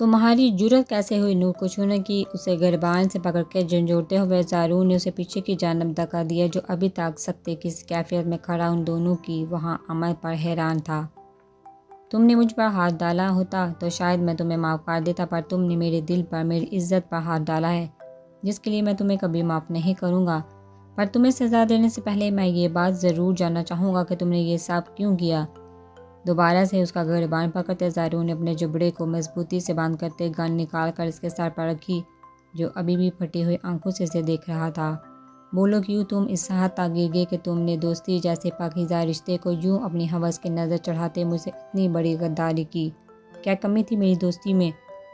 تمہاری جرت کیسے ہوئی نور کو چھونے کی؟ اسے گریبان سے پکڑ کے جھنجھوڑتے ہوئے زارون نے اسے پیچھے کی جانب دھکا دیا، جو ابھی تک سکتے کی کیفیت میں کھڑا ان دونوں کی وہاں عمل پر حیران تھا۔ تم نے مجھ پر ہاتھ ڈالا ہوتا تو شاید میں تمہیں معاف کر دیتا، پر تم نے میرے دل پر، میری عزت پر ہاتھ ڈالا ہے، جس کے لیے میں تمہیں کبھی معاف نہیں کروں گا۔ پر تمہیں سزا دینے سے پہلے میں یہ بات ضرور جاننا چاہوں گا کہ تم نے یہ سب کیوں کیا۔ دوبارہ سے اس کا گریبان پکڑتے زارون نے اپنے جبڑے کو مضبوطی سے باندھ کرتے گن نکال کر اس کے سر پر رکھی، جو ابھی بھی پھٹی ہوئی آنکھوں سے اسے دیکھ رہا تھا۔ بولو، کیوں تم اس حد تک گر گئے کہ تم نے دوستی جیسے پاکیزہ رشتے کو یوں اپنی ہوس کی نظر چڑھاتے مجھ سے اتنی بڑی غداری کی؟ کیا کمی تھی میری دوستی میں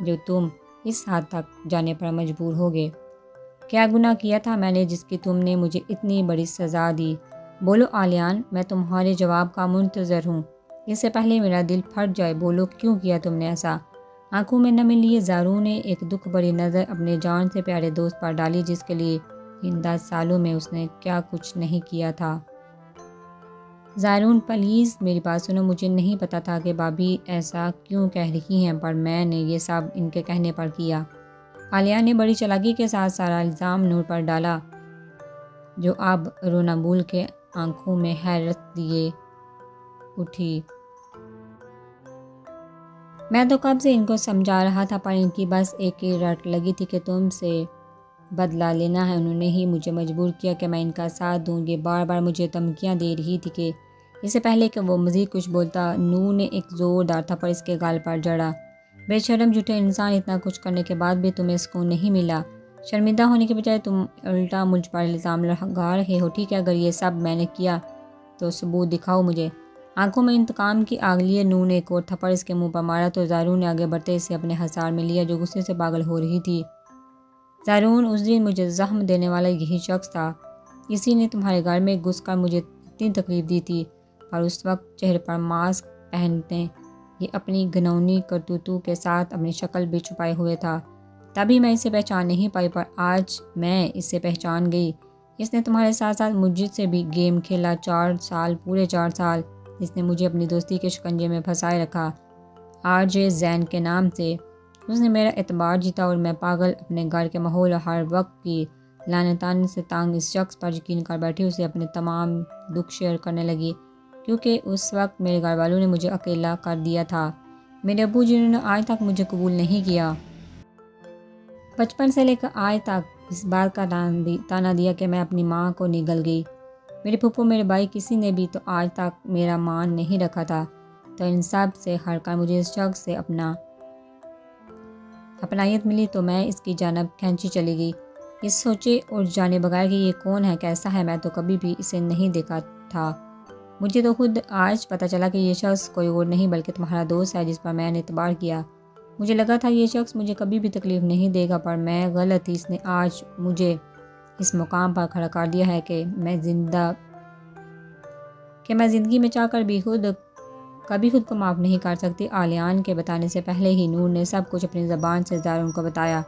جو تم اس حد تک جانے پر مجبور ہو گئے؟ کیا گناہ کیا تھا میں نے جس کی تم نے مجھے اتنی بڑی سزا دی؟ بولو آلیان، میں تمہارے جواب کا منتظر ہوں، اس سے پہلے میرا دل پھٹ جائے۔ بولو، کیوں کیا تم نے ایسا؟ آنکھوں میں نمی لیے زارون نے ایک دکھ بھری نظر اپنے جان سے پیارے دوست پر ڈالی، جس کے لیے ان 10 سالوں میں اس نے کیا کچھ نہیں کیا تھا۔ زارون پلیز میری بات سنو، مجھے نہیں پتا تھا کہ بھابھی ایسا کیوں کہہ رہی ہیں، پر میں نے یہ سب ان کے کہنے پر کیا۔ عالیہ نے بڑی چالاکی کے ساتھ سارا الزام نور پر ڈالا، جو اب رونا بھول کے آنکھوں میں حیرت لیے اٹھی۔ میں تو کب سے ان کو سمجھا رہا تھا، پر ان کی بس ایک ہی رٹ لگی تھی کہ تم سے بدلہ لینا ہے۔ انہوں نے ہی مجھے مجبور کیا کہ میں ان کا ساتھ دوں۔ یہ بار بار مجھے دھمکیاں دے رہی تھی کہ اس سے پہلے کہ وہ مزید کچھ بولتا، نور نے ایک زوردار تھپڑ اس کے گال پر جڑا۔ بے شرم جھوٹے انسان، اتنا کچھ کرنے کے بعد بھی تمہیں سکون نہیں ملا؟ شرمندہ ہونے کے بجائے تم الٹا مجھ پر الزام لگا رہے ہو۔ ٹھیک ہے، اگر یہ سب میں نے کیا تو ثبوت دکھاؤ مجھے۔ آنکھوں میں انتقام کی آگ لیے نور نے ایک اور تھپڑ اس کے منہ پر مارا تو زارون نے آگے بڑھتے اسے اپنے حصار میں لیا، جو غصے سے پاگل ہو رہی تھی۔ زارون، اس دن مجھے زخم دینے والا یہی شخص تھا، اسی نے تمہارے گھر میں گھس کر مجھے اتنی تکلیف دی تھی، پر اس وقت چہرے پر ماسک پہنتے یہ اپنی گھناؤنی کرتوتوں کے ساتھ اپنی شکل بھی چھپائے ہوئے تھا۔ تبھی میں اسے پہچان نہیں پائی، پر آج میں اسے پہچان گئی۔ اس نے تمہارے ساتھ ساتھ مجھ سے بھی گیم کھیلا، 4 سال، پورے 4 سال اس نے مجھے اپنی دوستی کے شکنجے میں پھنسائے رکھا، RJ زین کے نام سے۔ اس نے میرا اعتبار جیتا اور میں پاگل اپنے گھر کے ماحول اور ہر وقت کی لعنتان سے تنگ اس شخص پر یقین کر بیٹھی، اسے اپنے تمام دکھ شیئر کرنے لگی، کیونکہ اس وقت میرے گھر والوں نے مجھے اکیلا کر دیا تھا۔ میرے ابو جنہوں نے آج تک مجھے قبول نہیں کیا، بچپن سے لے کر آج تک اس بات کا تانا دیا کہ میں اپنی ماں کو نگل گئی۔ میرے پھپھو، میرے بھائی، کسی نے بھی تو آج تک میرا مان نہیں رکھا تھا، تو ان سب سے ہٹ کر مجھے اس شخص سے اپنائیت ملی تو میں اس کی جانب کھینچی چلی گئی، اس سوچے اور جانے بغیر کہ یہ کون ہے، کیسا ہے۔ میں تو کبھی بھی اسے نہیں دیکھا تھا، مجھے تو خود آج پتہ چلا کہ یہ شخص کوئی اور نہیں بلکہ تمہارا دوست ہے جس پر میں نے اعتبار کیا۔ مجھے لگا تھا یہ شخص مجھے کبھی بھی تکلیف نہیں دے گا، پر میں غلط تھی۔ اس نے آج مجھے اس مقام پر کھڑا کر دیا ہے کہ میں زندگی میں چاہ کر بھی کبھی خود کو معاف نہیں کر سکتی۔ آلیان کے بتانے سے پہلے ہی نور نے سب کچھ اپنی زبان سے زارون کو بتایا،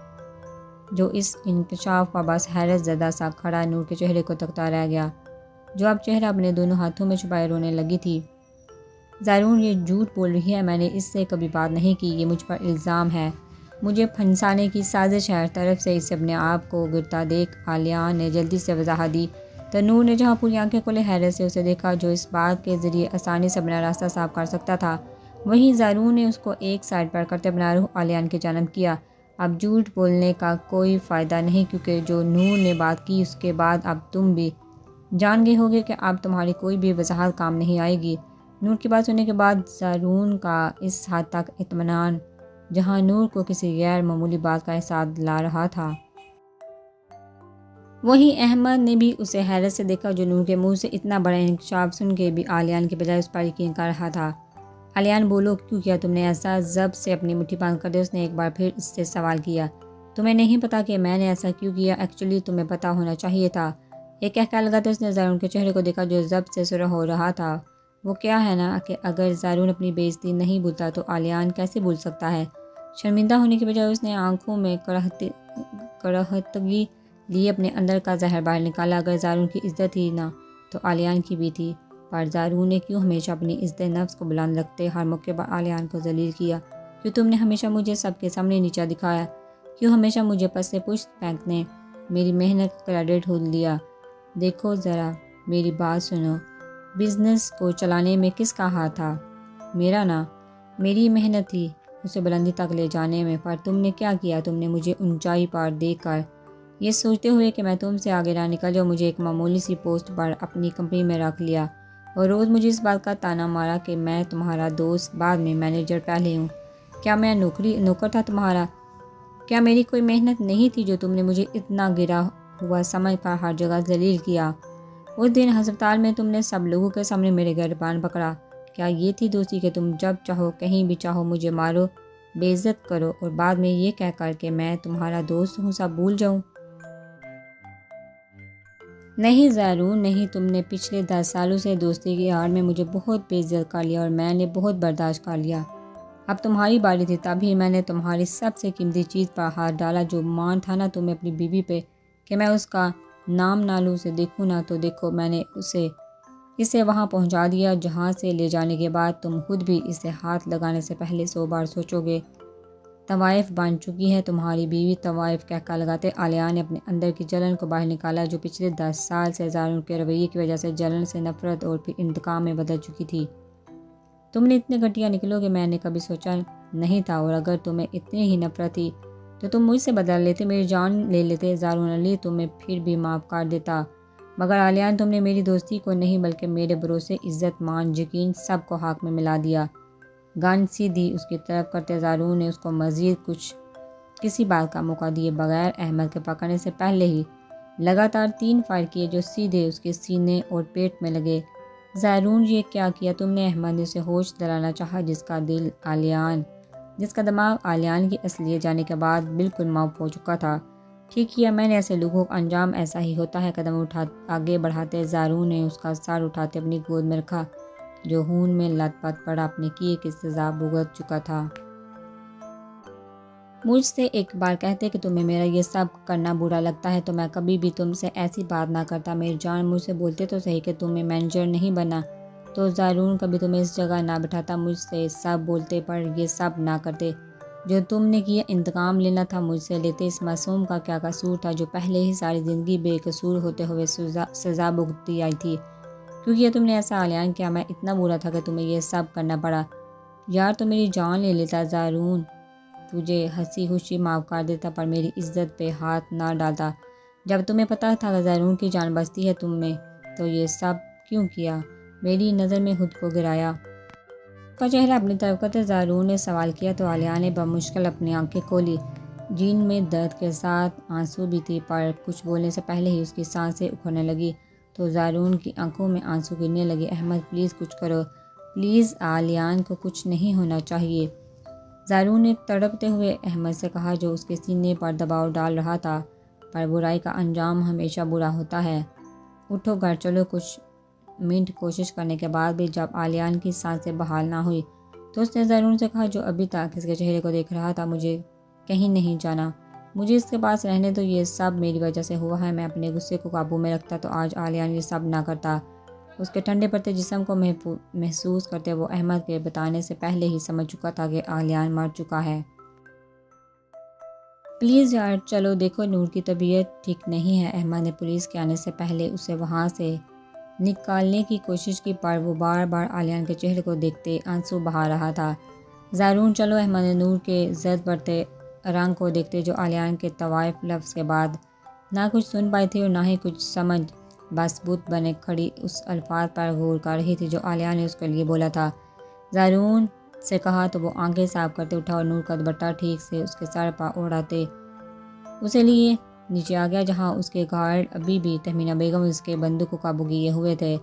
جو اس انکشاف پر بس حیرت زدہ سا کھڑا نور کے چہرے کو تکتا رہ گیا، جو اب چہرہ اپنے دونوں ہاتھوں میں چھپائے رونے لگی تھی۔ زارون، یہ جھوٹ بول رہی ہے، میں نے اس سے کبھی بات نہیں کی، یہ مجھ پر الزام ہے، مجھے پھنسانے کی سازش ہے ہر طرف سے۔ اسے اپنے آپ کو گرتا دیکھ آلیان نے جلدی سے وضاحت دی، تو نور نے جہاں پوری آنکھیں کھولے حیرت سے اسے دیکھا، جو اس بات کے ذریعے آسانی سے اپنا راستہ صاف کر سکتا تھا، وہیں زارون نے اس کو ایک سائڈ پر کرتے اپنا رخ آلیان کی جانب کیا۔ اب جھوٹ بولنے کا کوئی فائدہ نہیں، کیونکہ جو نور نے بات کی اس کے بعد اب تم بھی جان گئے ہوگے کہ اب تمہاری کوئی بھی وضاحت کام نہیں آئے گی۔ نور کی بات سننے کے بعد زارون کا اس حد تک اطمینان، جہاں نور کو کسی غیر معمولی بات کا احساس دلا رہا تھا۔ وہیں احمد نے بھی اسے حیرت سے دیکھا، جو نور کے منہ سے اتنا بڑا انکشاف سن کے بھی آلیان کے بجائے اس پر یقین کر رہا تھا۔ آلیان، بولو، کیوں کیا تم نے ایسا؟ ضبط سے اپنی مٹھی باندھ کر دے اس نے ایک بار پھر اس سے سوال کیا۔ تمہیں نہیں پتا کہ میں نے ایسا کیوں کیا؟ ایکچولی تمہیں پتا ہونا چاہیے تھا۔ یہ کہہ کر لگا تو اس نے زارون کے چہرے کو دیکھا، جو ضبط سے سرخ ہو رہا تھا۔ وہ کیا ہے نا کہ اگر زارون اپنی بے عزتی نہیں بھولتا تو آلیان کیسے بھول سکتا ہے؟ شرمندہ ہونے کے بجائے اس نے آنکھوں میں کرہتگی لیے اپنے اندر کا زہر باہر نکالا۔ اگر زارون کی عزت ہی نہ تو آلیان کی بھی تھی، پر زارون نے کیوں ہمیشہ اپنی عزت نفس کو بلند رکھتے ہر موقع پر آلیان کو ذلیل کیا؟ کیوں تم نے ہمیشہ مجھے سب کے سامنے نیچا دکھایا؟ کیوں ہمیشہ مجھے پس پشت پھینکنے میری محنت کریڈٹ ہو لیا؟ دیکھو ذرا میری بات سنو، بزنس کو چلانے میں کس کا ہاتھ تھا؟ میرا نا، میری محنت تھی اسے بلندی تک لے جانے میں، پر تم نے کیا کیا؟ تم نے مجھے اونچائی پر دیکھ کر یہ سوچتے ہوئے کہ میں تم سے آگے نہ نکل جاؤں، مجھے ایک معمولی سی پوسٹ پر اپنی کمپنی میں رکھ لیا اور روز مجھے اس بات کا تانا مارا کہ میں تمہارا دوست، بعد میں مینیجر پہلے ہوں۔ کیا میں نوکر تھا تمہارا؟ کیا میری کوئی محنت نہیں تھی جو تم نے مجھے اتنا گرا ہوا سمجھ کر ہر جگہ ذلیل کیا؟ اس دن ہسپتال میں تم نے سب لوگوں کے سامنے میرے گریبان پکڑا۔ کیا یہ تھی دوستی کہ تم جب چاہو کہیں بھی چاہو مجھے مارو، بے عزت کرو اور بعد میں یہ کہہ کر کہ میں تمہارا دوست ہوں سب بھول جاؤں؟ نہیں زارون نہیں، تم نے پچھلے 10 سالوں سے دوستی کی آڑ میں مجھے بہت بے عزت کر لیا اور میں نے بہت برداشت کر لیا۔ اب تمہاری باری تھی، تبھی میں نے تمہاری سب سے قیمتی چیز پر ہاتھ ڈالا، جو مان تھا نا تمہیں اپنی بیوی پہ کہ میں اس کا نام نہ لوں، اسے دیکھوں نہ، تو دیکھو میں نے اسے وہاں پہنچا دیا جہاں سے لے جانے کے بعد تم خود بھی اسے ہاتھ لگانے سے پہلے 100 بار سوچو گے۔ طوائف بن چکی ہے تمہاری بیوی، طوائف کہہ کر لگاتے عالیہ نے اپنے اندر کی جلن کو باہر نکالا، جو پچھلے 10 سال سے زارون کے رویے کی وجہ سے جلن سے نفرت اور پھر انتقام میں بدل چکی تھی۔ تم نے اتنے گھٹیا نکلو کہ میں نے کبھی سوچا نہیں تھا، اور اگر تمہیں اتنی ہی نفرت تھی تو تم مجھ سے بدل لیتے، میری جان لے لیتے۔ زارون علی تمہیں پھر بھی معاف کر دیتا، مگر عالیہ تم نے میری دوستی کو نہیں بلکہ میرے بھروسے، عزت، مان، یقین سب کو ہاتھ میں ملا دیا۔ گن سیدھی اس کی طرف کرتے زارون نے اس کو مزید کسی بات کا موقع دیے بغیر احمد کے پکڑنے سے پہلے ہی لگاتار 3 فائر کیے جو سیدھے اس کے سینے اور پیٹ میں لگے۔ زارون یہ کیا کیا تم نے؟ احمد نے اسے ہوش دلانا چاہا، جس کا دماغ عالیان کی اصلیت جانے کے بعد بالکل معاف ہو چکا تھا۔ ٹھیک کیا میں نے، ایسے لوگوں کا انجام ایسا ہی ہوتا ہے۔ قدم آگے بڑھاتے زارون نے اس کا سر اٹھاتے اپنی گود میں رکھا، جو خون میں لت پت پڑا اپنے کیے کی سزا بھگت چکا تھا۔ مجھ سے ایک بار کہتے کہ تمہیں میرا یہ سب کرنا برا لگتا ہے تو میں کبھی بھی تم سے ایسی بات نہ کرتا۔ میری جان، مجھ سے بولتے تو صحیح کہ تمہیں مینیجر نہیں بنا تو زارون کبھی تمہیں اس جگہ نہ بٹھاتا۔ مجھ سے سب بولتے پر یہ سب نہ کرتے جو تم نے کیا۔ انتقام لینا تھا مجھ سے لیتے۔ اس معصوم کا کیا قصور تھا جو پہلے ہی ساری زندگی بے قصور ہوتے ہوئے سزا بھگتتی آئی تھی؟ کیوں کیا تم نے ایسا عالیان؟ کیا میں اتنا برا تھا کہ تمہیں یہ سب کرنا پڑا؟ یار تو میری جان لے لیتا زارون، تجھے ہنسی خوشی معاف کر دیتا، پر میری عزت پہ ہاتھ نہ ڈالتا۔ جب تمہیں پتا تھا کہ زارون کی جان بچتی ہے تم میں، تو یہ سب کیوں کیا؟ میری نظر میں خود کو گرایا۔ کا چہرہ اپنی طرف کرتے زارون نے سوال کیا تو عالیہ نے بمشکل اپنی آنکھیں کھولی، جن میں درد کے ساتھ آنسو بھی تھی، پر کچھ بولنے سے پہلے ہی اس کی سانسیں اکھڑنے لگی تو زارون کی آنکھوں میں آنسو گرنے لگے۔ احمد پلیز کچھ کرو، پلیز، عالیہ کو کچھ نہیں ہونا چاہیے، زارون نے تڑپتے ہوئے احمد سے کہا، جو اس کے سینے پر دباؤ ڈال رہا تھا۔ پر برائی کا انجام ہمیشہ برا ہوتا ہے، اٹھو گھر چلو۔ کچھ منٹ کوشش کرنے کے بعد بھی جب عالیہ کی سانسیں بحال نہ ہوئی تو اس نے زارون سے کہا، جو ابھی تک اس کے چہرے کو دیکھ رہا تھا، مجھے کہیں نہیں جانا، مجھے اس کے پاس رہنے دو، یہ سب میری وجہ سے ہوا ہے۔ میں اپنے غصے کو قابو میں رکھتا تو آج عالیہ یہ سب نہ کرتا۔ اس کے ٹھنڈے پڑتے جسم کو محسوس کرتے وہ احمد کے بتانے سے پہلے ہی سمجھ چکا تھا کہ عالیہ مر چکا ہے۔ پلیز یار چلو، دیکھو نور کی طبیعت ٹھیک نہیں ہے۔ احمد نے پولیس کے آنے سے پہلے اسے وہاں سے نکالنے کی کوشش کی، پر وہ بار بار عالیہ کے چہرے کو دیکھتے آنسو بہا رہا تھا۔ زارون چلو، احمد نے نور کے زرد بڑھتے رنگ کو دیکھتے، جو عالیہ کے طوائف لفظ کے بعد نہ کچھ سن پائی تھی اور نہ ہی کچھ سمجھ، بس بت بنے کھڑی اس الفاظ پر غور کر رہی تھی جو عالیہ نے اس کے لیے بولا تھا۔ زارون سے کہا تو وہ آنکھیں صاف کرتے اٹھا اور نور کا دوپٹہ ٹھیک سے اس کے سر پر اوڑھاتے اسے لیے نیچے آ گیا، جہاں اس کے گارڈ ابھی بھی تہمینہ بیگم اس کے بندوق کو قابو کیے ہوئے تھے۔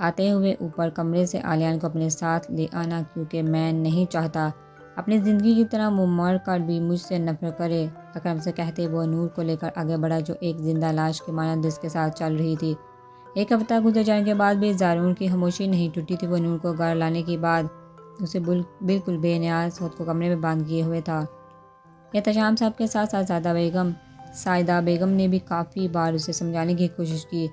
آتے ہوئے اوپر کمرے سے عالیہ کو اپنے ساتھ لے آنا، کیونکہ میں نہیں چاہتا اپنی زندگی کی طرح وہ مر کر بھی مجھ سے نفرت کرے، اکرم سے کہتے وہ نور کو لے کر آگے بڑھا، جو ایک زندہ لاش کے مانند اس کے ساتھ چل رہی تھی۔ ایک ہفتہ گزر جانے کے بعد بھی زارون کی خاموشی نہیں ٹوٹی تھی۔ وہ نور کو گھر لانے کے بعد اسے بالکل بے نیاز خود کو کمرے میں بند کیے ہوئے تھا۔ احتشام صاحب کے ساتھ ساتھ سائدہ بیگم نے بھی کافی بار اسے سمجھانے کی کوشش کی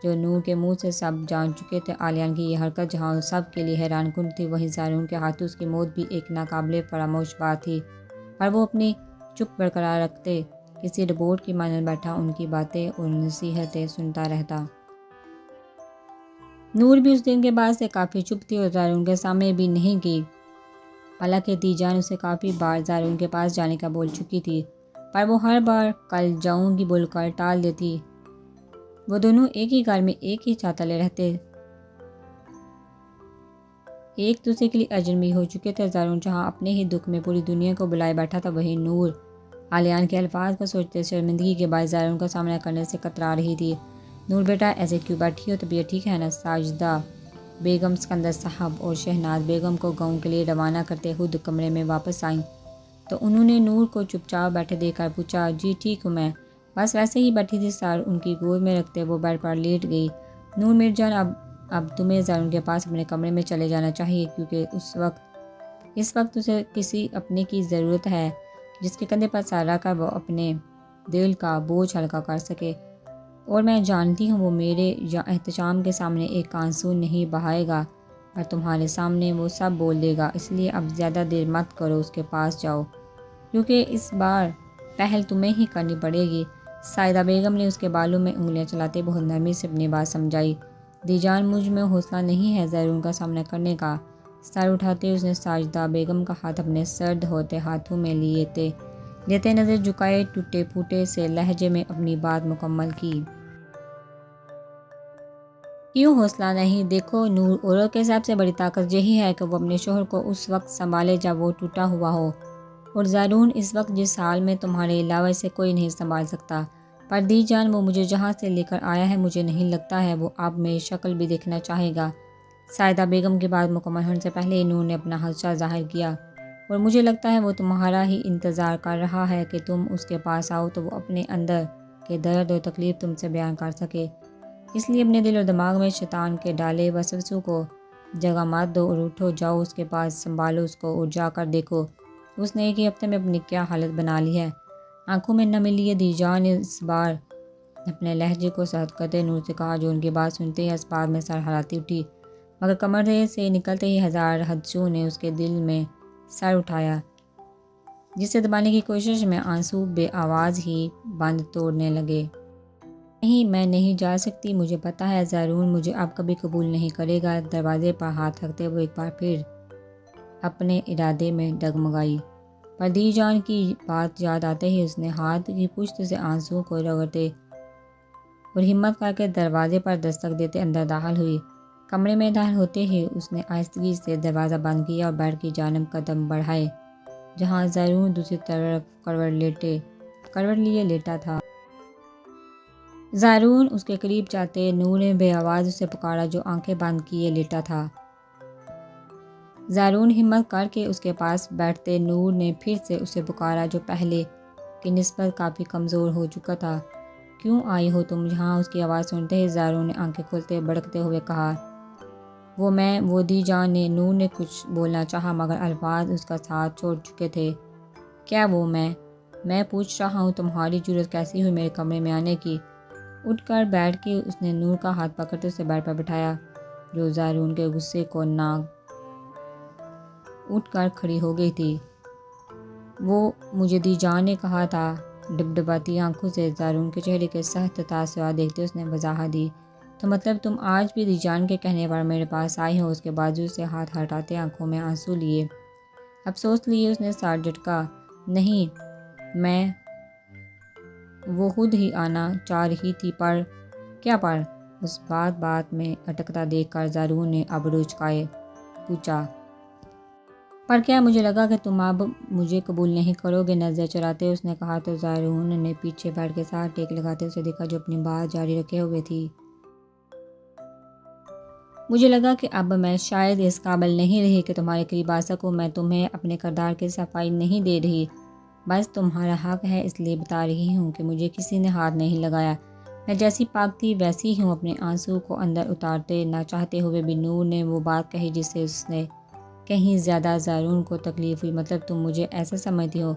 جو نور کے منہ سے سب جان چکے تھے عالیان کی یہ حرکت جہاں سب کے لیے حیران کن تھی، وہیں زارون کے ہاتھوں اس کی موت بھی ایک ناقابل فراموش بات تھی، پر وہ اپنی چپ برقرار رکھتے، کسی رپورٹ کی مانند بیٹھا ان کی باتیں اور نصیحتیں سنتا رہتا۔ نور بھی اس دن کے بعد سے کافی چپ تھی اور زارون کے سامنے بھی نہیں گئی، حالانکہ دی جان اسے کافی بار زارون کے پاس جانے کا بول چکی تھی، پر وہ ہر بار کل جاؤں گی بول کر ٹال دیتی۔ وہ دونوں ایک ہی گھر میں ایک ہی چھت تلے رہتے، ایک دوسرے کے لیے اجنبی ہو چکے تھے۔ زارون جہاں اپنے ہی دکھ میں پوری دنیا کو بلائے بیٹھا تھا، وہیں نور عالیان کے الفاظ کو سوچتے شرمندگی کے باعث زارون کا سامنا کرنے سے کترا رہی تھی۔ نور بیٹا ایسے کیوں بیٹھی ہو؟ طبیعت ٹھیک ہے نا؟ ساجدہ بیگم سکندر صاحب اور شہناز بیگم کو گاؤں کے لیے روانہ کرتے خود کمرے میں واپس آئیں تو انہوں نے نور کو چپ چاپ بیٹھے دیکھ کر پوچھا، جی ٹھیک ہوں میں، بس ویسے ہی بیٹھی تھی۔ سر ان کی گود میں رکھتے وہ بیڈ پر لیٹ گئی۔ نور میری جان، اب تمہیں زارون کے پاس اپنے کمرے میں چلے جانا چاہیے، کیونکہ اس وقت اسے کسی اپنے کی ضرورت ہے جس کے کندھے پر سر رکھ کر وہ اپنے دل کا بوجھ ہلکا کر سکے، اور میں جانتی ہوں وہ میرے یا احتشام کے سامنے ایک آنسو نہیں بہائے گا، پر تمہارے سامنے وہ سب بول دے گا، اس لیے اب زیادہ دیر مت کرو، اس کے پاس جاؤ، کیونکہ اس بار پہل تمہیں ہی کرنی پڑے گی۔ ساجدہ بیگم نے اس کے بالوں میں انگلیاں چلاتے بہت نرمی سے اپنی بات سمجھائی۔ دی جان، مجھ میں حوصلہ نہیں ہے زارون کا سامنا کرنے کا۔ سر اٹھاتے اس نے ساجدہ بیگم کا ہاتھ اپنے سرد ہوتے ہاتھوں میں لیتے نظر جھکائے ٹوٹے پھوٹے سے لہجے میں اپنی بات مکمل کی۔ کیوں حوصلہ نہیں؟ دیکھو نور، عورت کے سب سے بڑی طاقت یہی ہے کہ وہ اپنے شوہر کو اس وقت سنبھالے جب وہ ٹوٹا ہوا ہو، اور زارون اس وقت جس حال میں تمہارے علاوہ اسے کوئی نہیں سنبھال سکتا۔ پر دی جان، وہ مجھے جہاں سے لے کر آیا ہے مجھے نہیں لگتا ہے وہ اب میری شکل بھی دیکھنا چاہے گا۔ ساجدہ بیگم کی بات مکمل ہونے سے پہلے نور نے اپنا خدشہ ظاہر کیا، اور مجھے لگتا ہے وہ تمہارا ہی انتظار کر رہا ہے کہ تم اس کے پاس آؤ تو وہ اپنے اندر کے درد اور تکلیف تم سے بیان کر سکے۔ اس لیے اپنے دل اور دماغ میں شیطان کے ڈالے وسوسوں کو جگہ مت دو اور اٹھو، جاؤ اس کے پاس، سنبھالو اس کو اور جا کر دیکھو اس نے ایک ہی ہفتے میں اپنی کیا حالت بنا لی ہے۔ آنکھوں میں نمی لیے دی جان نے اس بار اپنے لہجے کو سخت کرتے نور سے کہا، جو ان کی بات سنتے ہی اسباب میں سر ہلاتی اٹھی، مگر کمرے سے نکلتے ہی ہزار حدسوں نے اس کے دل میں سر اٹھایا، جسے دبانے کی کوشش میں آنسو بے آواز ہی بند توڑنے لگے۔ نہیں، میں نہیں جا سکتی، مجھے پتہ ہے زارون مجھے اب کبھی قبول نہیں کرے گا۔ دروازے پر ہاتھ رکھتے وہ ایک بار پھر اپنے ارادے میں ڈگمگائی، پر دی جان کی بات یاد آتے ہی اس نے ہاتھ کی پشت سے آنسوؤں کو رگڑتے اور ہمت کر کے دروازے پر دستک دیتے اندر داخل ہوئی۔ کمرے میں داخل ہوتے ہی اس نے آہستگی سے دروازہ بند کیا اور بیڈ کی جانب قدم بڑھائے، جہاں زارون دوسری طرف کروٹ لیے لیٹا تھا۔ زارون اس کے قریب جاتے نور نے بے آواز اسے پکارا، جو آنکھیں بند کیے لیٹا تھا۔ زارون ہمت کر کے اس کے پاس بیٹھتے نور نے پھر سے اسے پکارا، جو پہلے کی نسبت کافی کمزور ہو چکا تھا۔ کیوں آئی ہو تم یہاں؟ اس کی آواز سنتے ہی زارون نے آنکھیں کھولتے بڑکتے ہوئے کہا، وہ دی جان نے۔ نور نے کچھ بولنا چاہا مگر الفاظ اس کا ساتھ چھوڑ چکے تھے۔ کیا وہ میں پوچھ رہا ہوں تمہاری جرأت کیسی ہوئی میرے کمرے میں آنے کی؟ اٹھ کر بیٹھ کے اس نے نور کا ہاتھ پکڑتے اسے بیڈ پر بٹھایا، جو زارون کے غصے کو ناک اٹھ کر کھڑی ہو گئی تھی۔ وہ مجھے دی جان نے کہا تھا۔ ڈبڈباتی آنکھوں سے زارون کے چہرے کے سخت تاثرات دیکھتے اس نے وضاحت دی، تو مطلب تم آج بھی دی جان کے کہنے پر میرے پاس آئی ہو؟ اس کے بازو سے ہاتھ ہٹاتے آنکھوں میں آنسو لیے افسوس لیے اس نے سر جھٹکا، نہیں، میں وہ خود ہی آنا چاہ رہی تھی، پر کیا پر؟ اس بات میں اٹکتا دیکھ کر زارون نے ابرو اچکائے پوچھا، پر کیا؟ مجھے لگا کہ تم اب مجھے قبول نہیں کرو گے، نظر چراتے اس نے کہا، تو زارون نے پیچھے بیٹھ کے ساتھ ٹیک لگاتے اسے دیکھا، جو اپنی بات جاری رکھے ہوئے تھی۔ مجھے لگا کہ اب میں شاید اس قابل نہیں رہی کہ تمہارے قریب آ سکوں۔ میں تمہیں اپنے کردار کی صفائی نہیں دے رہی، بس تمہارا حق ہے اس لیے بتا رہی ہوں کہ مجھے کسی نے ہاتھ نہیں لگایا، میں جیسی پاک تھی ویسی ہوں۔ اپنے آنسو کو اندر اتارتے نہ چاہتے ہوئے بھی نور نے وہ بات کہی جس سے اس نے کہیں زیادہ زارون کو تکلیف ہوئی۔ مطلب تم مجھے ایسا سمجھتی ہو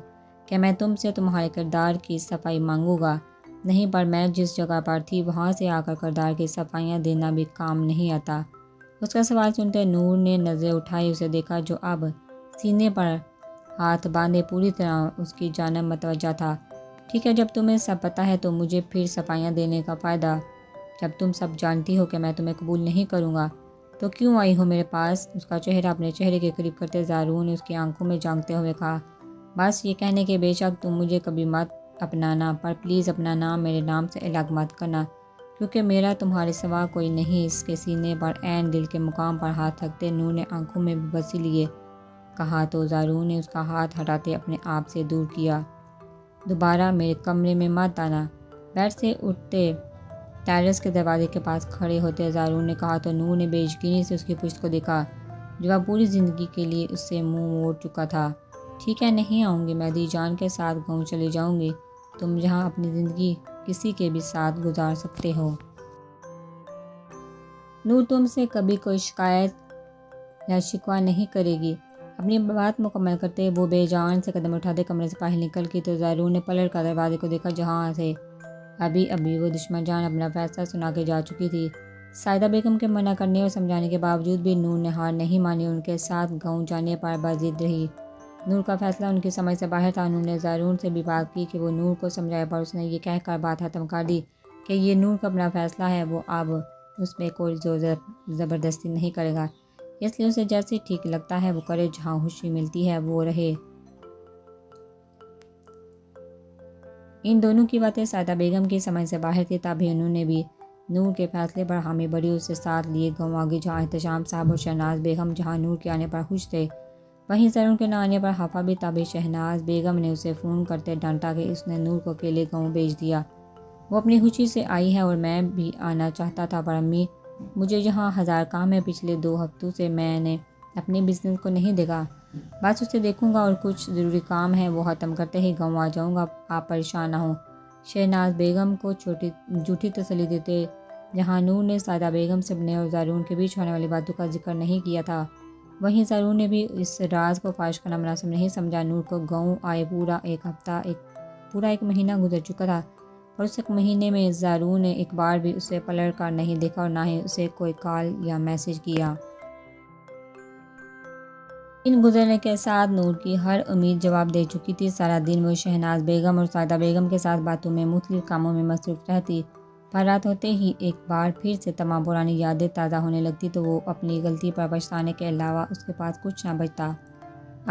کہ میں تم سے تمہارے کردار کی صفائی مانگوں گا؟ نہیں، پر میں جس جگہ پر تھی وہاں سے آ کر کردار کی صفائیاں دینا بھی کام نہیں آتا۔ اس کا سوال سنتے نور نے نظریں اٹھائی، اسے دیکھا جو اب سینے پر ہاتھ باندھے پوری طرح اس کی جانب متوجہ تھا۔ ٹھیک ہے، جب تمہیں سب پتہ ہے تو مجھے پھر صفائیاں دینے کا فائدہ؟ جب تم سب جانتی ہو کہ میں تمہیں قبول نہیں کروں گا تو کیوں آئی ہو میرے پاس؟ اس کا چہرہ اپنے چہرے کے قریب کرتے زارون نے اس کی آنکھوں میں جھانکتے ہوئے کہا، بس یہ کہنے کے بے شک تم مجھے کبھی مت اپنانا، پر پلیز اپنا نام میرے نام سے الگ مت کرنا، کیونکہ میرا تمہارے سوا کوئی نہیں۔ اس کے سینے پر عین دل کے مقام پر ہاتھ رکھتے نور نے آنکھوں میں بسی لیے کہا تو زارون نے اس کا ہاتھ ہٹاتے اپنے آپ سے دور کیا۔ دوبارہ میرے کمرے میں مت آنا۔ بیڈ سے اٹھتے ٹیرس کے دروازے کے پاس کھڑے ہوتے زارون نے کہا تو نور نے بے یقینی سے اس کی پشت کو دیکھا جو اب پوری زندگی کے لیے اس سے منہ موڑ چکا تھا۔ ٹھیک ہے، نہیں آؤں گی، میں دی جان کے ساتھ گاؤں چلی جاؤں گی، تم جہاں اپنی زندگی کسی کے بھی ساتھ گزار سکتے ہو۔ نور تم سے کبھی کوئی شکایت یا شکوہ نہیں کرے گی۔ اپنی بات مکمل کرتے وہ بے جان سے قدم اٹھاتے کمرے سے باہر نکل کی تو زارون نے پلٹ کر دروازے کو دیکھا جہاں سے ابھی وہ دشمن جان اپنا فیصلہ سنا کے جا چکی تھی۔ سائدہ بیگم کے منع کرنے اور سمجھانے کے باوجود بھی نور نے ہار نہیں مانی اور ان کے ساتھ گاؤں جانے پر بضد رہی۔ نور کا فیصلہ ان کی سمجھ سے باہر تھا۔ انہوں نے زارون سے بھی بات کی کہ وہ نور کو سمجھائے، پر اس نے یہ کہہ کر بات ختم کر دی کہ یہ نور کا اپنا فیصلہ ہے، وہ اب اس میں کوئی زور زبردستی نہیں کرے گا، اس لیے اسے جیسے ٹھیک لگتا ہے وہ کرے، جہاں خوشی ملتی ہے وہ رہے۔ ان دونوں کی باتیں سائدہ بیگم کی سمجھ سے باہر تھی، تبھی انہوں نے بھی نور کے فیصلے پر حامی بڑی اسے ساتھ لیے گاؤں آگے، جہاں احتشام صاحب اور شہناز بیگم جہاں نور کے آنے پر خوش تھے وہیں زارون کے نہ آنے پر خفا بھی، تبھی شہناز بیگم نے اسے فون کرتے ڈانٹا کہ اس نے نور کو اکیلے گاؤں بھیج دیا، وہ اپنی خوشی سے آئی ہے اور میں بھی آنا چاہتا تھا، پر امی مجھے یہاں ہزار کام ہے، پچھلے 2 ہفتوں سے میں نے اپنے بزنس کو نہیں دیکھا، بس اسے دیکھوں گا اور کچھ ضروری کام ہے وہ ختم کرتے ہی گاؤں آ جاؤں گا، آپ پریشان نہ ہوں۔ شہناز بیگم کو جھوٹی تسلی دیتے جہاں نور نے سائدہ بیگم سے اپنے اور زارون کے بیچ ہونے والی باتوں کا ذکر نہیں کیا تھا، وہیں زارون نے بھی اس راز کو فاش کرنا مناسب نہیں سمجھا۔ نور کو گاؤں آئے پورا ایک مہینہ گزر چکا تھا، اور اس ایک مہینے میں زارون نے ایک بار بھی اسے پلٹ کر نہیں دیکھا اور نہ ہی اسے کوئی کال یا میسج کیا۔ دن گزرنے کے ساتھ نور کی ہر امید جواب دے چکی تھی۔ سارا دن وہ شہناز بیگم اور سائدہ بیگم کے ساتھ باتوں میں مختلف کاموں میں مصروف رہتی، پر رات ہوتے ہی ایک بار پھر سے تمام پرانی یادیں تازہ ہونے لگتی تو وہ اپنی غلطی پر پچھتانے کے علاوہ اس کے پاس کچھ نہ بچتا۔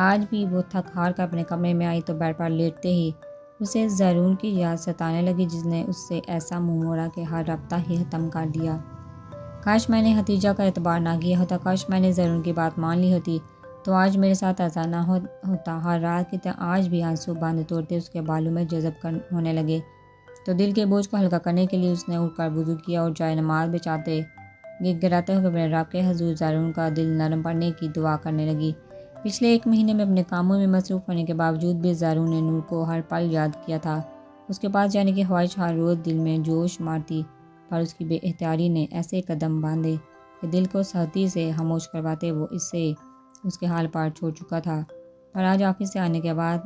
آج بھی وہ تھک ہار کر اپنے کمرے میں آئی تو بیڈ پر لیٹتے ہی اسے زارون کی یاد ستانے لگی جس نے اس سے ایسا منہ موڑا کہ ہر رابطہ ہی ختم کر دیا۔ کاش میں نے حتیجہ کا اعتبار نہ کیا ہوتا، کاش میں نے زارون کی بات مان لی ہوتی تو آج میرے ساتھ ایسا نہ ہوتا۔ ہر رات کی طرح آج بھی آنسو باندھ توڑتے اس کے بالوں میں جذب ہونے لگے تو دل کے بوجھ کو ہلکا کرنے کے لیے اس نے اٹھ کر وضو کیا اور جائے نماز بچھاتے گڑگڑاتے ہوئے اپنے رب کے حضور زارون کا دل نرم پڑنے کی دعا کرنے لگی۔ پچھلے 1 مہینے میں اپنے کاموں میں مصروف ہونے کے باوجود بھی زارون نے نور کو ہر پل یاد کیا تھا۔ اس کے پاس جانے کی خواہش ہر روز دل میں جوش مارتی، پر اس کی بے اختیاری نے ایسے قدم باندھے کہ دل کو سختی سے خاموش کرواتے وہ اسے اس کے حال پر چھوڑ چکا تھا۔ پر آج آفس سے آنے کے بعد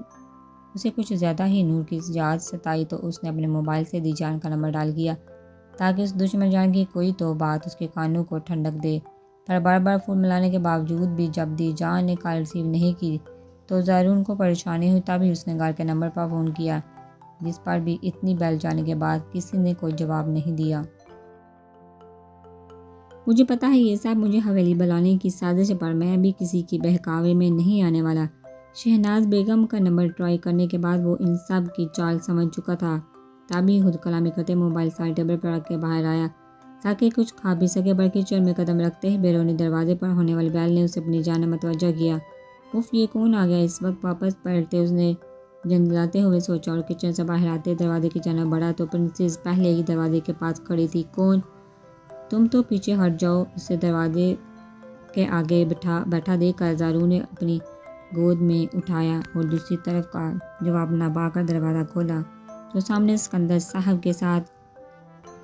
اسے کچھ زیادہ ہی نور کی یاد ستائی تو اس نے اپنے موبائل سے دی جان کا نمبر ڈال کیا تاکہ اس دشمن جان کی کوئی تو بات اس کے کانوں کو ٹھنڈک دے، پر بار بار فون ملانے کے باوجود بھی جب دی جان نے کال ریسیو نہیں کی تو زارون کو پریشانی ہوئی، تبھی اس نے گھر کے نمبر پر فون کیا جس پر بھی اتنی بیل جانے کے بعد کسی نے کوئی جواب نہیں دیا۔ مجھے پتا ہے یہ سب مجھے حویلی بلانے کی سازش ہے، پر میں بھی کسی کی بہکاوے میں نہیں آنے والا۔ شہناز بیگم کا نمبر ٹرائی کرنے کے بعد وہ ان سب کی چال سمجھ چکا تھا، تبھی خود کلامی کرتے موبائل سائڈ ٹیبل پر رکھ کے باہر آیا تاکہ کچھ کھا بھی سکے، پر کچن میں قدم رکھتے ہی بیرونی دروازے پر ہونے والی بیل نے اسے اپنی جانب متوجہ کیا۔ اف، یہ کون آ گیا؟ اس وقت واپس پلٹتے اس نے جھنجھلاتے ہوئے سوچا اور کچن سے باہر آتے دروازے کی جانب بڑھا تو پرنسس پہلے ہی دروازے کے پاس کھڑی تھی۔ کون؟ تم تو پیچھے ہٹ جاؤ، اسے دروازے کے آگے بیٹھا دیکھ کر زارون نے اپنی گود میں اٹھایا اور دوسری طرف کا جواب نہ پا کر دروازہ کھولا تو سامنے اسکندر صاحب کے ساتھ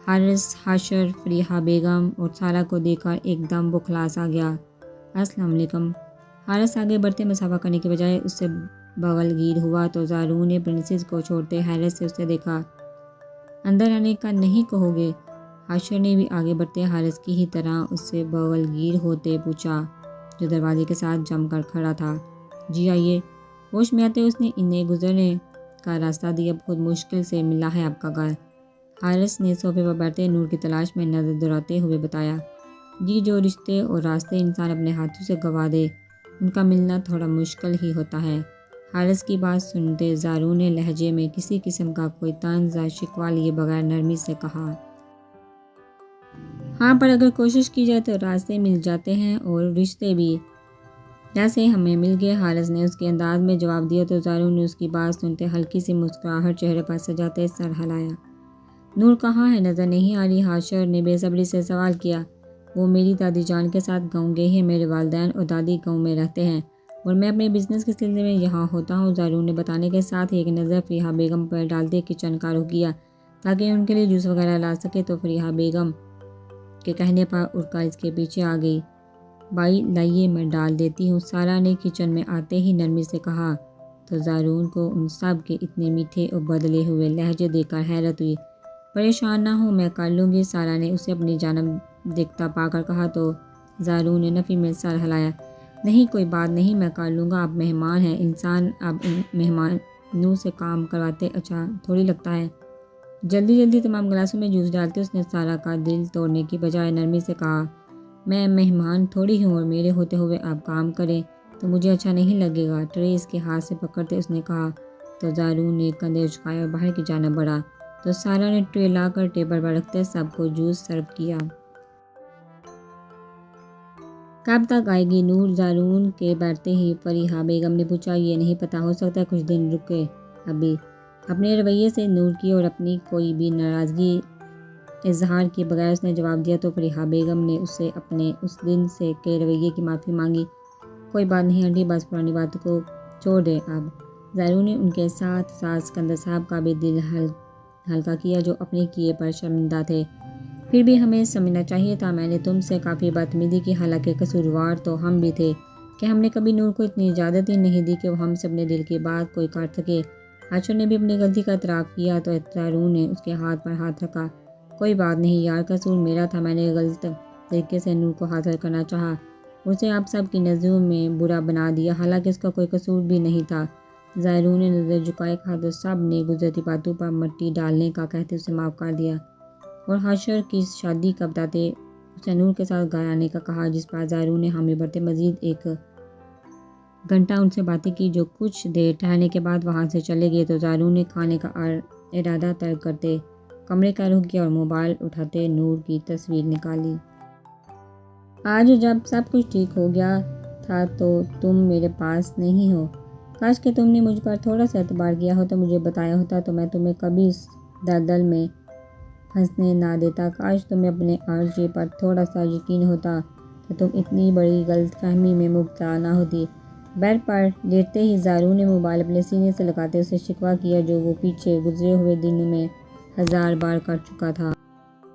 حارث حاشر فریحہ بیگم اور سارا کو دیکھ کر ایک دم بوکھلا سا گیا۔ السلام علیکم۔ حارث آگے بڑھتے مسافہ کرنے کی بجائے اس سے بغل گیر ہوا تو زارون نے پرنسس کو چھوڑتے حیرت سے اسے دیکھا۔ اندر آنے کا نہیں کہو گے؟ حاشر نے بھی آگے بڑھتے حارث کی ہی طرح اس سے بغل گیر ہوتے پوچھا، جو دروازے کے ساتھ جم کر کھڑا تھا۔ جی آئیے۔ ہوش میں آتے اس نے انہیں گزرنے کا راستہ دیا۔ بہت مشکل سے ملا ہے آپ کا گھر، حارث نے صوفے پر بیٹھتے نور کی تلاش میں نظر دوڑاتے ہوئے بتایا۔ جی، جو رشتے اور راستے انسان اپنے ہاتھوں سے گنوا دے ان کا ملنا تھوڑا مشکل ہی ہوتا ہے۔ حارث کی بات سنتے زاروں نے لہجے میں کسی قسم کا کوئی طنز یا شکوہ لیے بغیر نرمی سے کہا، ہاں، پر اگر کوشش کی جائے تو راستے مل جاتے ہیں اور رشتے بھی، جیسے ہمیں مل گئے۔ حارث نے اس کے انداز میں جواب دیا تو زاروں نے اس کی بات سنتے ہلکی سی مسکراہٹ چہرے پر سجاتے سر ہلایا۔ نور کہاں ہے؟ نظر نہیں آ رہی؟ حاشر نے بے صبری سے سوال کیا۔ وہ میری دادی جان کے ساتھ گاؤں گئے ہیں، میرے والدین اور دادی گاؤں میں رہتے ہیں اور میں اپنے بزنس کے سلسلے میں یہاں ہوتا ہوں۔ زاروں نے بتانے کے ساتھ ہی ایک نظر فریحہ بیگم پر ڈالتے کچن کا رخ کیا تاکہ ان کے لیے جوس وغیرہ لا سکے، تو فریحہ بیگم کے کہنے پر اٹھ کر اس کے پیچھے آ گئی۔ بھائی لائیے، میں ڈال دیتی ہوں، سارا نے کچن میں آتے ہی نرمی سے کہا، تو زارون کو ان سب کے اتنے میٹھے اور بدلے ہوئے لہجے دیکھ کر حیرت ہوئی۔ پریشان نہ ہو، میں کر لوں گی، سارا نے اسے اپنی جانب دیکھتا پا کر کہا، تو زارون نے نفی میں سر ہلایا۔ نہیں، کوئی بات نہیں، میں کر لوں گا، آپ مہمان ہیں، انسان اب مہمانوں سے کام کرواتے اچھا تھوڑی لگتا ہے۔ جلدی تمام گلاسوں میں جوس ڈالتے اس نے سارا کا دل توڑنے کی بجائے نرمی سے کہا، میں مہمان تھوڑی ہوں اور میرے ہوتے ہوئے آپ کام کریں تو مجھے اچھا نہیں لگے گا، ٹرے اس کے ہاتھ سے پکڑتے اس نے کہا، تو زارون نے کندھے اچکائے اور باہر کی جانب بڑھا، تو سارا نے ٹرے لا کر ٹیبل پر رکھتے سب کو جوس سرو کیا۔ کب تک آئے گی نور؟ زارون کے بیٹھتے ہی فریحہ بیگم نے پوچھا۔ یہ نہیں پتا، ہو سکتا ہے کچھ دن رکے۔ ابھی اپنے رویے سے نور کی اور اپنی کوئی بھی ناراضگی اظہار کیے بغیر اس نے جواب دیا، تو فریحہ بیگم نے اس سے اپنے اس دن سے کے رویے کی معافی مانگی۔ کوئی بات نہیں آنٹی، بس پرانی باتوں کو چھوڑ دیں اب۔ زارون نے ان کے ساتھ ساتھ سکندر صاحب کا بھی دل ہلکا کیا، جو اپنے کیے پر شرمندہ تھے۔ پھر بھی ہمیں سمجھنا چاہیے تھا، میں نے تم سے کافی بدتمیزی کی، حالانکہ قصوروار تو ہم بھی تھے، کہ ہم نے کبھی نور کو اتنی اجازت ہی نہیں دی کہ وہ ہم سے اپنے دل کی بات کوئی کاٹ سکے۔ حاشر نے بھی اپنی غلطی کا اعتراف کیا، تو زارون نے اس کے ہاتھ پر ہاتھ رکھا۔ کوئی بات نہیں یار، قصور میرا تھا، میں نے غلط طریقے سے نور کو حاصل کرنا چاہا، اسے آپ سب کی نظروں میں برا بنا دیا، حالانکہ اس کا کوئی قصور بھی نہیں تھا۔ زائرون نے نظر جھکائے کہا، تو سب نے گزرتی باتوں پر مٹی ڈالنے کا کہتے اسے معاف کر دیا اور حاشر کی شادی کا بتاتے اسے نور کے ساتھ گھر آنے کا کہا، جس پر زائرون نے حامی بھرتے مزید 1 گھنٹہ ان سے باتیں کی، جو کچھ دیر ٹہلنے کے بعد وہاں سے چلے گئے۔ تو زائرون نے کھانے کا ارادہ ترک کرتے کمرے کا رخ کیا اور موبائل اٹھاتے نور کی تصویر نکالی۔ آج جب سب کچھ ٹھیک ہو گیا تھا تو تم میرے پاس نہیں ہو، کاش کہ تم نے مجھ پر تھوڑا سا اعتبار کیا ہوتا، مجھے بتایا ہوتا تو میں تمہیں کبھی اس دلدل میں پھنسنے نہ دیتا، کاش تمہیں اپنے عارضی پر تھوڑا سا یقین ہوتا تو تم اتنی بڑی غلط فہمی میں مبتلا نہ ہوتی۔ بیڈ پر لیٹتے ہی زارون نے موبائل اپنے سینے سے لگاتے اسے شکوہ کیا، جو وہ پیچھے گزرے ہوئے دنوں میں 1000 بار کر چکا تھا۔